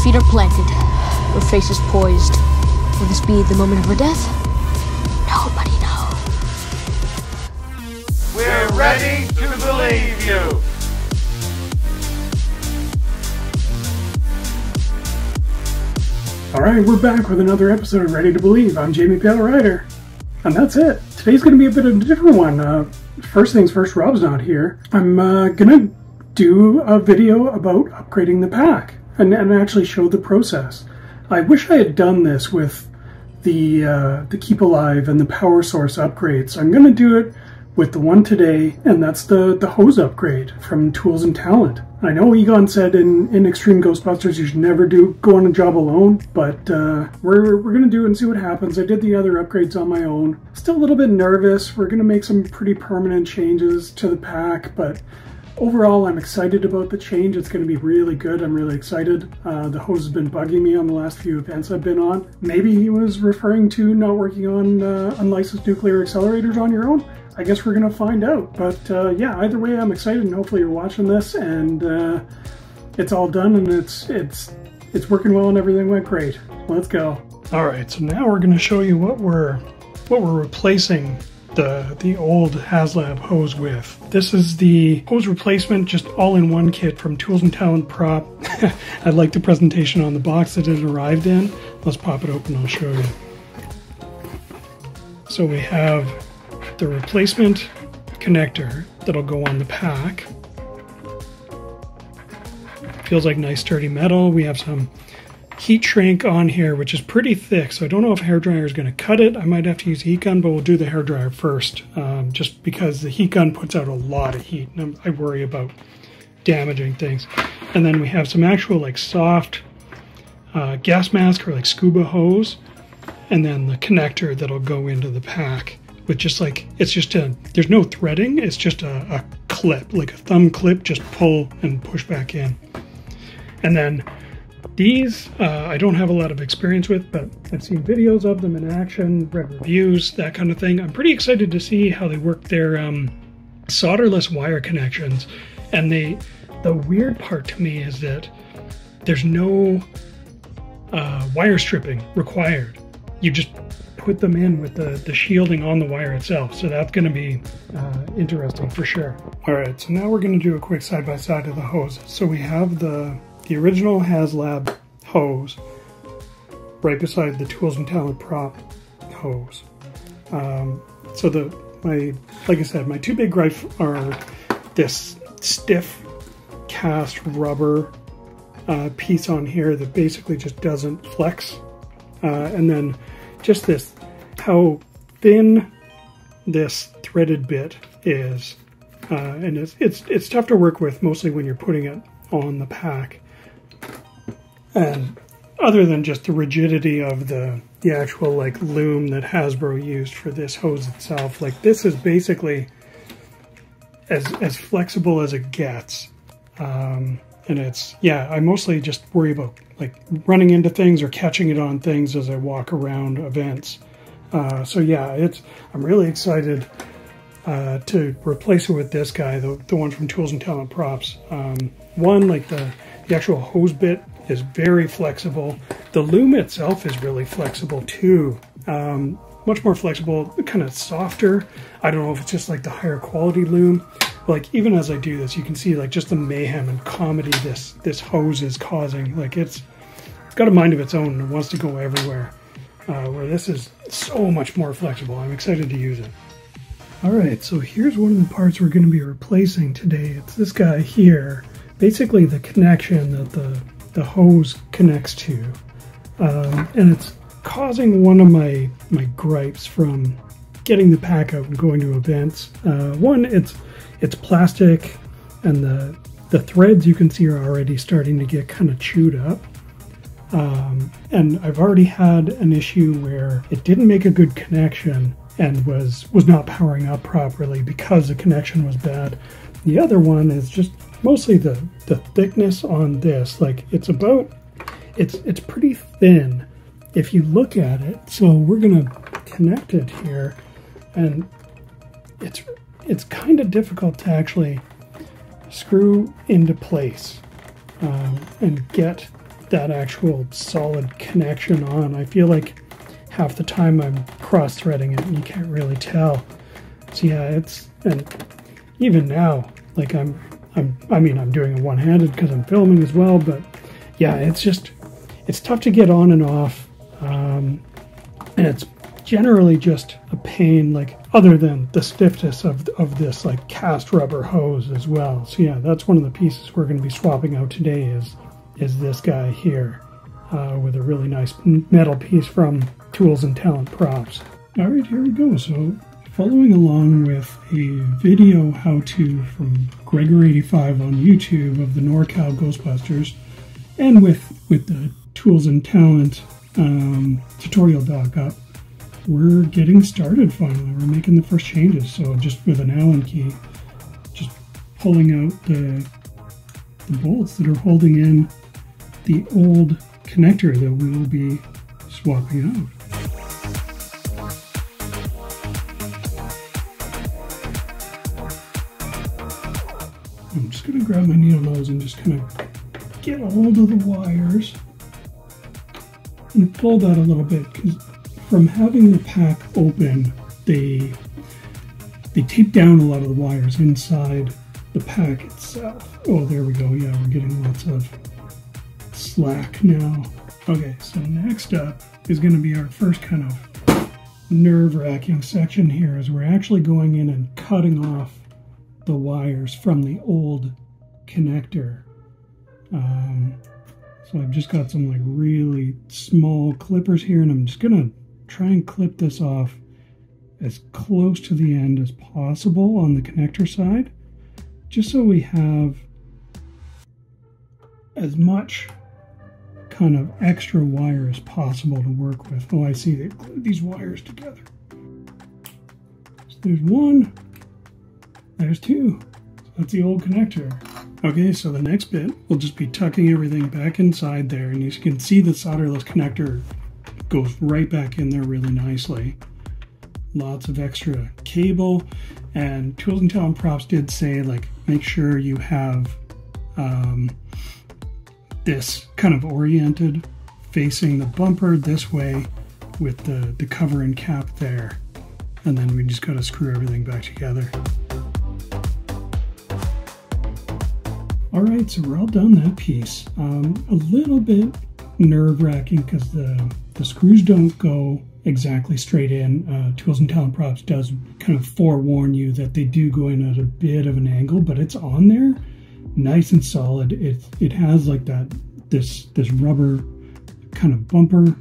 feet are planted, her face is poised. Will this be the moment of her death? Nobody knows. We're ready to believe you. Alright, we're back with another episode of Ready to Believe. I'm Jamie Pale Rider. And that's it. Today's going to be a bit of a different one. First things first, Rob's not here. I'm going to do a video about upgrading the pack and actually show the process. I wish I had done this with the Keep Alive and the Power Source upgrades. I'm going to do it with the one today, and that's the hose upgrade from Tools and Talent. I know Egon said in Extreme Ghostbusters you should never go on a job alone, but we're going to do it and see what happens. I did the other upgrades on my own. Still a little bit nervous. We're going to make some pretty permanent changes to the pack, but overall I'm excited about the change. It's going to be really good. I'm really excited. The hose has been bugging me on the last few events I've been on. Maybe he was referring to not working on unlicensed nuclear accelerators on your own. I guess we're going to find out. But yeah, either way, I'm excited, and hopefully you're watching this and it's all done and it's working well and everything went great. Let's go. All right, so now we're going to show you what we're replacing the old HasLab hose with. This is the hose replacement, just all-in-one kit from Tools and Talent Prop. I like the presentation on the box that it arrived in. Let's pop it open, I'll show you. So we have the replacement connector that'll go on the pack. Feels like nice sturdy metal. We have some heat shrink on here, which is pretty thick, so I don't know if a hairdryer is going to cut it. I might have to use a heat gun, but we'll do the hairdryer first, just because the heat gun puts out a lot of heat, and I worry about damaging things. And then we have some actual like soft gas mask or like scuba hose, and then the connector that'll go into the pack with just like, there's no threading, it's just a clip, like a thumb clip, just pull and push back in. And then these, I don't have a lot of experience with, but I've seen videos of them in action, read reviews, that kind of thing. I'm pretty excited to see how they work their solderless wire connections. And the weird part to me is that there's no wire stripping required. You just put them in with the shielding on the wire itself. So that's going to be interesting for sure. All right, so now we're going to do a quick side-by-side of the hose. So we have the original HasLab hose right beside the Tools and Talent Prop hose. So like I said, my two big gripes are this stiff cast rubber piece on here that basically just doesn't flex, and then just how thin this threaded bit is, and it's tough to work with, mostly when you're putting it on the pack. And other than just the rigidity of the actual like loom that Hasbro used for this hose itself, like this is basically as flexible as it gets. And it's, yeah, I mostly just worry about like running into things or catching it on things as I walk around events. So yeah, I'm really excited to replace it with this guy, the one from Tools and Talent Props. One, like the actual hose bit is very flexible. The loom itself is really flexible too. Much more flexible, kind of softer. I don't know if it's just like the higher quality loom. Like even as I do this, you can see like just the mayhem and comedy this hose is causing. Like it's got a mind of its own and it wants to go everywhere. Where this is so much more flexible. I'm excited to use it. All right, so here's one of the parts we're going to be replacing today. It's this guy here. Basically the connection that the hose connects to. And it's causing one of my gripes from getting the pack out and going to events. One, it's plastic, and the threads you can see are already starting to get kind of chewed up. And I've already had an issue where it didn't make a good connection and was not powering up properly because the connection was bad. The other one is just mostly the thickness on this. Like it's pretty thin if you look at it. So we're gonna connect it here, and it's kind of difficult to actually screw into place and get that actual solid connection on. I feel like half the time I'm cross-threading it and you can't really tell. So yeah, and even now, like I'm doing it one-handed because I'm filming as well, but yeah, it's tough to get on and off, and it's generally just a pain, like, other than the stiffness of this like cast rubber hose as well. So yeah, that's one of the pieces we're going to be swapping out today is this guy here, with a really nice metal piece from Tools and Talent Props. All right, here we go. So following along with a video how-to from Gregor85 on YouTube of the NorCal Ghostbusters, and with the Tools and Talent tutorial doc up, we're getting started finally. We're making the first changes. So just with an Allen key, just pulling out the bolts that are holding in the old connector that we will be swapping out. I'm just going to grab my needle nose and just kind of get a hold of the wires and pull that a little bit, because from having the pack open, they tape down a lot of the wires inside the pack itself. Oh, there we go. Yeah, we're getting lots of slack now. Okay, so next up is going to be our first kind of nerve-wracking section here, as we're actually going in and cutting off the wires from the old connector. So I've just got some like really small clippers here, and I'm just gonna try and clip this off as close to the end as possible on the connector side, just so we have as much kind of extra wire as possible to work with. Oh, I see, they glued these wires together. So there's one, there's two. So that's the old connector. Okay, so the next bit, we'll just be tucking everything back inside there, and you can see the solderless connector goes right back in there really nicely. Lots of extra cable, and Tools and Talent Props did say, like, make sure you have this kind of oriented, facing the bumper this way with the cover and cap there. And then we just got to screw everything back together. All right, so we're all done that piece. A little bit nerve-wracking because the screws don't go exactly straight in. Tools and Talent Props does kind of forewarn you that they do go in at a bit of an angle, but it's on there, nice and solid. It has like this rubber kind of bumper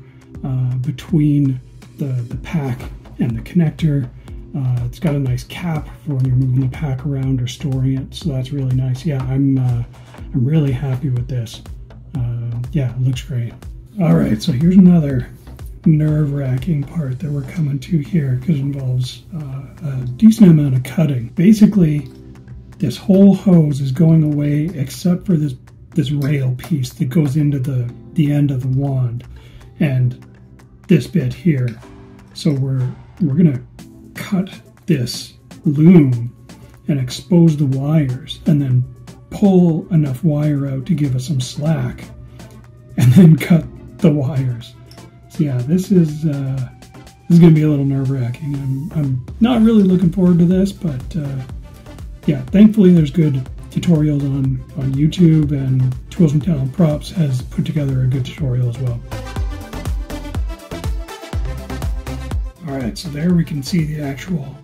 between the pack and the connector. It's got a nice cap for when you're moving the pack around or storing it, so that's really nice. Yeah, I'm really happy with this. Yeah, it looks great. All right, so here's another nerve-wracking part that we're coming to here, because it involves a decent amount of cutting. Basically, this whole hose is going away except for this rail piece that goes into the end of the wand and this bit here. So we're gonna cut this loom and expose the wires, and then pull enough wire out to give us some slack, and then cut the wires. So yeah, this is gonna be a little nerve-wracking. I'm not really looking forward to this, but yeah, thankfully there's good tutorials on YouTube, and Tools and Talent Props has put together a good tutorial as well. Alright, so there we can see the actual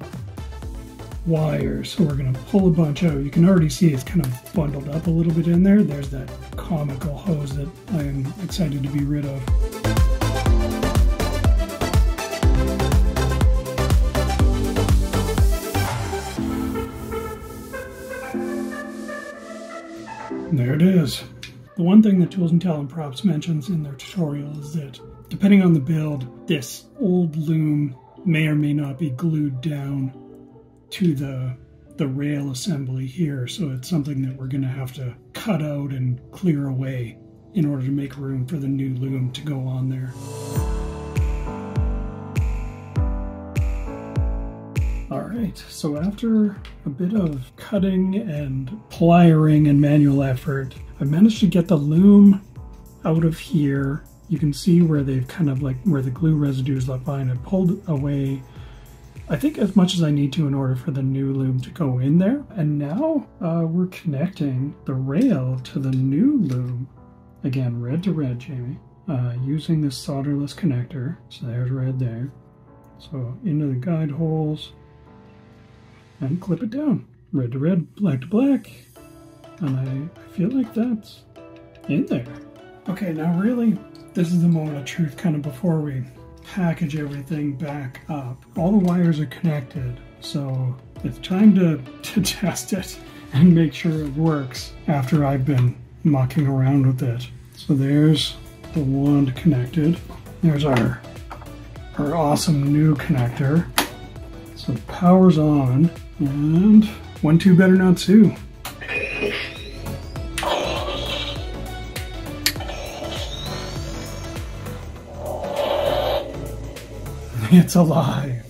wires. So we're going to pull a bunch out. You can already see it's kind of bundled up a little bit in there. There's that comical hose that I am excited to be rid of. And there it is. The one thing that Tools and Talent Props mentions in their tutorial is that depending on the build, this old loom may or may not be glued down to the rail assembly here, so it's something that we're going to have to cut out and clear away in order to make room for the new loom to go on there. Alright, so after a bit of cutting and pliering and manual effort, I managed to get the loom out of here. You can see where they've kind of like where the glue residue is left behind. I pulled away, I think, as much as I need to in order for the new loom to go in there. And now we're connecting the rail to the new loom. Again, red to red, Jamie, using this solderless connector. So there's red there. So into the guide holes and clip it down. Red to red, black to black. And I feel like that's in there. Okay, now really, this is the moment of truth kind of before we package everything back up. All the wires are connected, so it's time to test it and make sure it works after I've been mucking around with it. So there's the wand connected. There's our awesome new connector. So the power's on, and one too better not two. It's alive.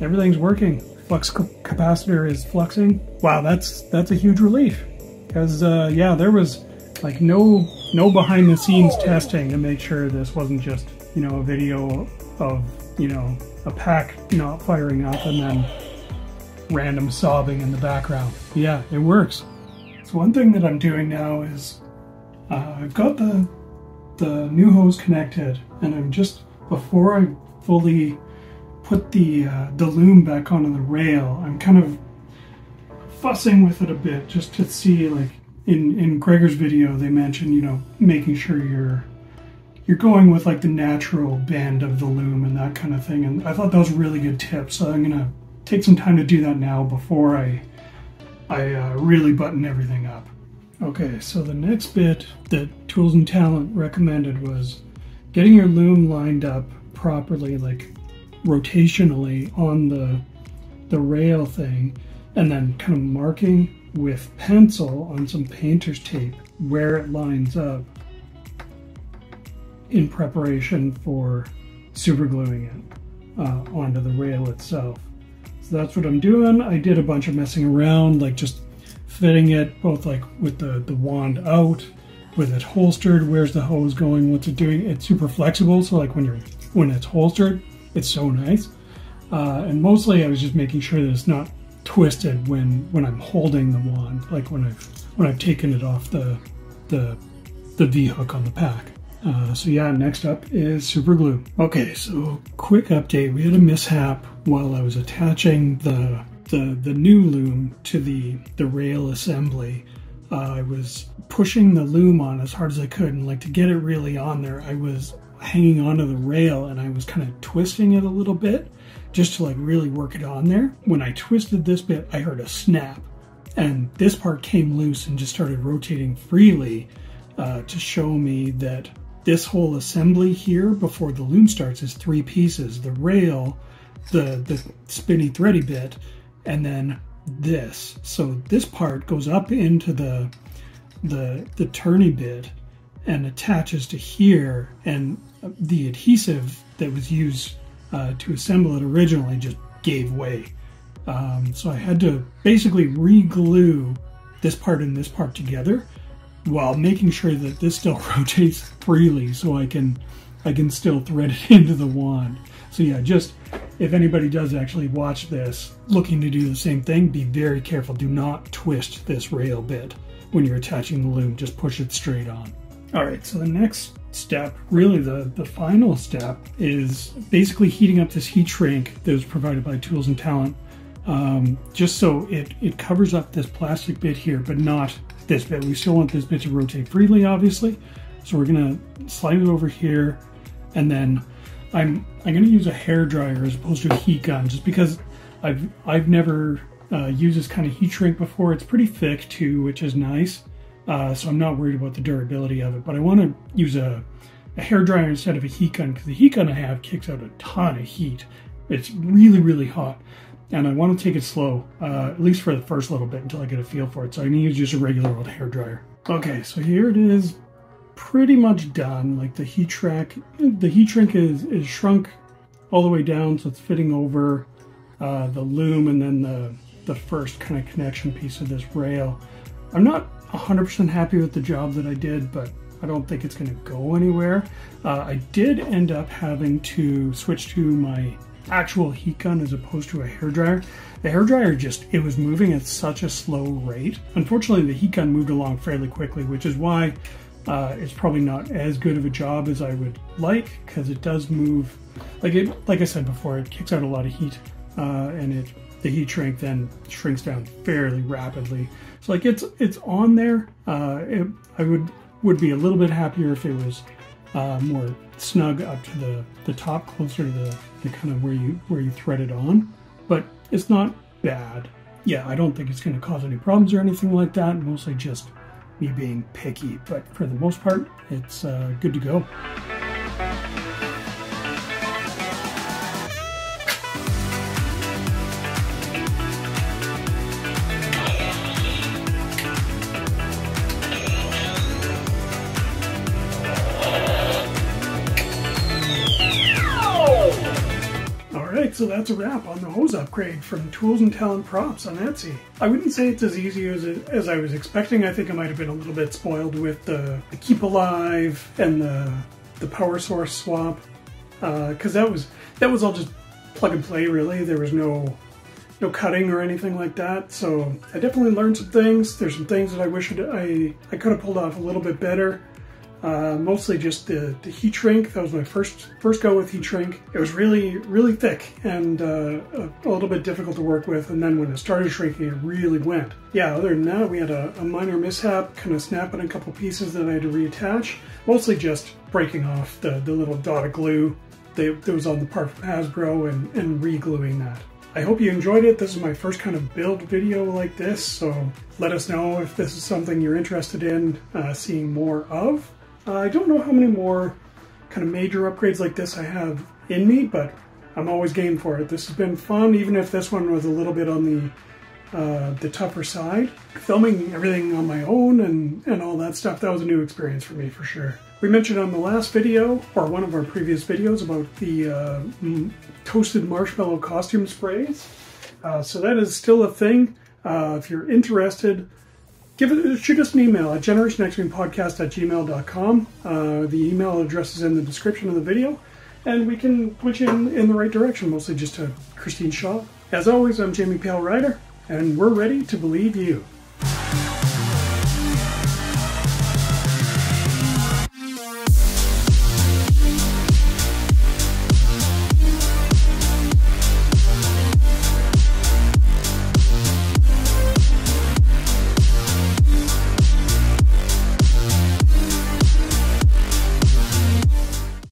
Everything's working. Flux capacitor is fluxing. Wow, that's a huge relief. Because yeah, there was like no behind the scenes testing to make sure this wasn't just, you know, a video of, you know, a pack not firing up and then random sobbing in the background. Yeah, it works. So one thing that I'm doing now is I've got the new hose connected, and I'm just, before I fully put the loom back onto the rail, I'm kind of fussing with it a bit just to see, like in Gregor's video they mentioned, you know, making sure you're going with like the natural bend of the loom and that kind of thing, and I thought that was a really good tip, so I'm gonna take some time to do that now before I really button everything up. Okay, so the next bit that Tools and Talent recommended was getting your loom lined up properly, like rotationally on the rail thing, and then kind of marking with pencil on some painter's tape where it lines up in preparation for super gluing it onto the rail itself. So that's what I'm doing. I did a bunch of messing around, like just fitting it both like with the wand out, with it holstered, where's the hose going, what's it doing. It's super flexible, so like when it's holstered, it's so nice. And mostly I was just making sure that it's not twisted when I'm holding the wand, like when I've taken it off the V-hook on the pack. So yeah, next up is super glue. Okay, so quick update. We had a mishap while I was attaching the new loom to the rail assembly. I was pushing the loom on as hard as I could, and like to get it really on there, I was hanging onto the rail and I was kind of twisting it a little bit just to like really work it on there. When I twisted this bit, I heard a snap, and this part came loose and just started rotating freely to show me that this whole assembly here before the loom starts is three pieces: the rail, the spinny thready bit, and then this. So this part goes up into the turny bit and attaches to here, and the adhesive that was used to assemble it originally just gave way. So I had to basically re-glue this part and this part together while making sure that this still rotates freely so I can still thread it into the wand. So yeah, just if anybody does actually watch this looking to do the same thing, be very careful. Do not twist this rail bit when you're attaching the loom. Just push it straight on. All right, so the next step, really the final step, is basically heating up this heat shrink that was provided by Tools and Talent, just so it covers up this plastic bit here, but not this bit. We still want this bit to rotate freely, obviously. So we're gonna slide it over here, and then I'm gonna use a hair dryer as opposed to a heat gun, just because I've never used this kind of heat shrink before. It's pretty thick too, which is nice. So I'm not worried about the durability of it, but I want to use a hair dryer instead of a heat gun, because the heat gun I have kicks out a ton of heat. It's really, really hot, and I want to take it slow, at least for the first little bit until I get a feel for it. So I'm going to use just a regular old hair dryer. Okay, so here it is, pretty much done. Like the heat shrink is shrunk all the way down, so it's fitting over the loom and then the first kind of connection piece of this rail. I'm not 100% happy with the job that I did, but I don't think it's going to go anywhere. I did end up having to switch to my actual heat gun as opposed to a hairdryer. The hairdryer it was moving at such a slow rate. Unfortunately, the heat gun moved along fairly quickly, which is why it's probably not as good of a job as I would like, because it does move, like I said before, it kicks out a lot of heat, and the heat shrink then shrinks down fairly rapidly. So like it's on there. I would be a little bit happier if it was more snug up to the top, closer to the kind of where you thread it on, but it's not bad. Yeah, I don't think it's going to cause any problems or anything like that. Mostly just me being picky, but for the most part, it's good to go. So that's a wrap on the hose upgrade from Tools and Talent Props on Etsy. I wouldn't say it's as easy as I was expecting. I think I might have been a little bit spoiled with the Keep Alive and the power source swap, because that was all just plug and play really. There was no cutting or anything like that. So I definitely learned some things. There's some things that I wish I could have pulled off a little bit better. Mostly just the heat shrink. That was my first go with heat shrink. It was really thick and a little bit difficult to work with, and then when it started shrinking, it really went. Yeah, other than that, we had a minor mishap, kind of snapping a couple pieces that I had to reattach. Mostly just breaking off the little dot of glue that was on the part from Hasbro and re-gluing that. I hope you enjoyed it. This is my first kind of build video like this, so let us know if this is something you're interested in seeing more of. I don't know how many more kind of major upgrades like this I have in me, but I'm always game for it. This has been fun, even if this one was a little bit on the tougher side. Filming everything on my own and all that stuff, that was a new experience for me for sure. We mentioned on the last video, or one of our previous videos, about the toasted marshmallow costume sprays. So that is still a thing. If you're interested, shoot us an email at generationxtremepodcast@gmail.com. The email address is in the description of the video, and we can put you in the right direction, mostly just to Kristine Shaw. As always, I'm Jamie Pale Ryder, and we're ready to believe you.